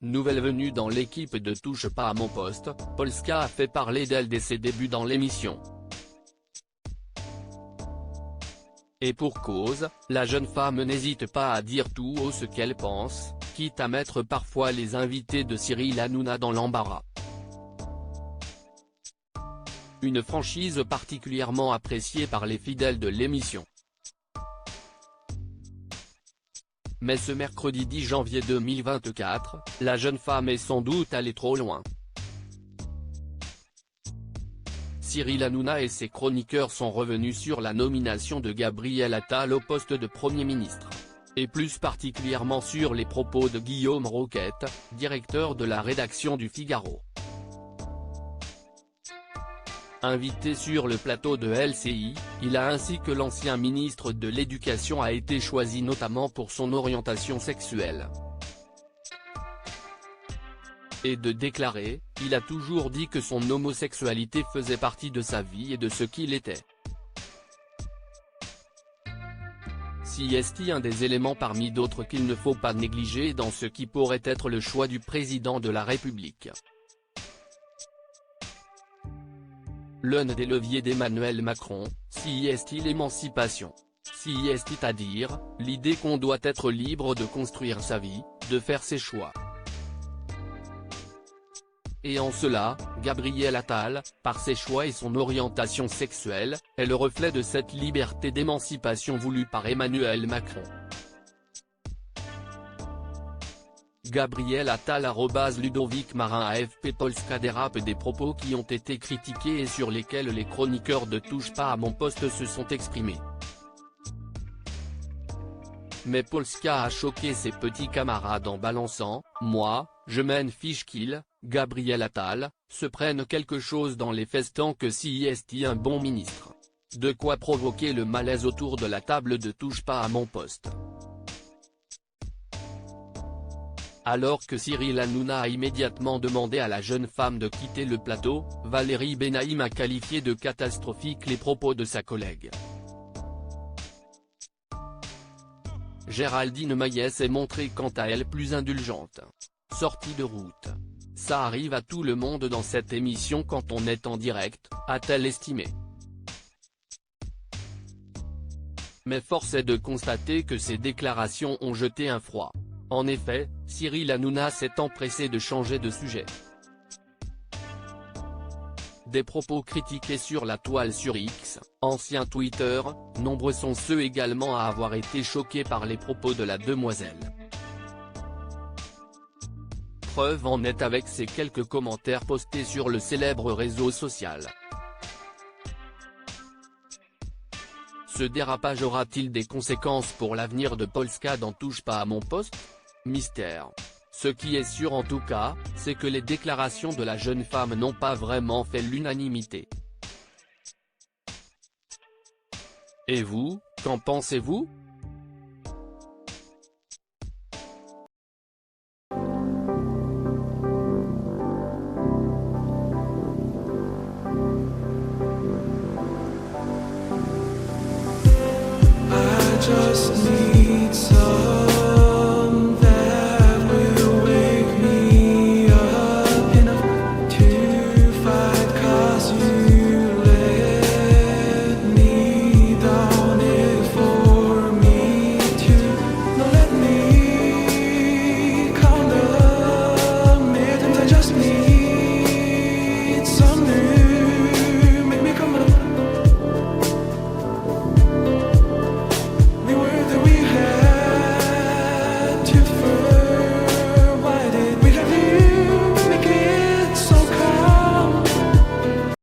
Nouvelle venue dans l'équipe de Touche pas à mon poste, Polska a fait parler d'elle dès ses débuts dans l'émission. Et pour cause, la jeune femme n'hésite pas à dire tout haut ce qu'elle pense, quitte à mettre parfois les invités de Cyril Hanouna dans l'embarras. Une franchise particulièrement appréciée par les fidèles de l'émission. Mais ce mercredi 10 janvier 2024, la jeune femme est sans doute allée trop loin. Cyril Hanouna et ses chroniqueurs sont revenus sur la nomination de Gabriel Attal au poste de Premier ministre. Et plus particulièrement sur les propos de Guillaume Roquette, directeur de la rédaction du Figaro. Invité sur le plateau de LCI, il a ainsi que l'ancien ministre de l'Éducation a été choisi notamment pour son orientation sexuelle. Et de déclarer, il a toujours dit que son homosexualité faisait partie de sa vie et de ce qu'il était. Si est un des éléments parmi d'autres qu'il ne faut pas négliger dans ce qui pourrait être le choix du président de la République. L'un des leviers d'Emmanuel Macron, si est l'émancipation. Si est à dire, l'idée qu'on doit être libre de construire sa vie, de faire ses choix. Et en cela, Gabriel Attal, par ses choix et son orientation sexuelle, est le reflet de cette liberté d'émancipation voulue par Emmanuel Macron. Gabriel Attal @Ludovic Marin AFP Polska dérape des propos qui ont été critiqués et sur lesquels les chroniqueurs de Touche pas à mon poste se sont exprimés. Mais Polska a choqué ses petits camarades en balançant « Moi, je mène fiche qu'il, Gabriel Attal, se prenne quelque chose dans les fesses tant que si est un bon ministre ». De quoi provoquer le malaise autour de la table de Touche pas à mon poste. Alors que Cyril Hanouna a immédiatement demandé à la jeune femme de quitter le plateau, Valérie Benaïm a qualifié de catastrophiques les propos de sa collègue. Géraldine Maillet s'est montrée quant à elle plus indulgente. Sortie de route. Ça arrive à tout le monde dans cette émission quand on est en direct, a-t-elle estimé. Mais force est de constater que ces déclarations ont jeté un froid. En effet, Cyril Hanouna s'est empressé de changer de sujet. Des propos critiqués sur la toile sur X, ancien Twitter, nombreux sont ceux également à avoir été choqués par les propos de la demoiselle. Preuve en est avec ces quelques commentaires postés sur le célèbre réseau social. Ce dérapage aura-t-il des conséquences pour l'avenir de Polska dans Touche pas à mon poste ? Mystère. Ce qui est sûr en tout cas, c'est que les déclarations de la jeune femme n'ont pas vraiment fait l'unanimité. Et vous, qu'en pensez-vous ? Just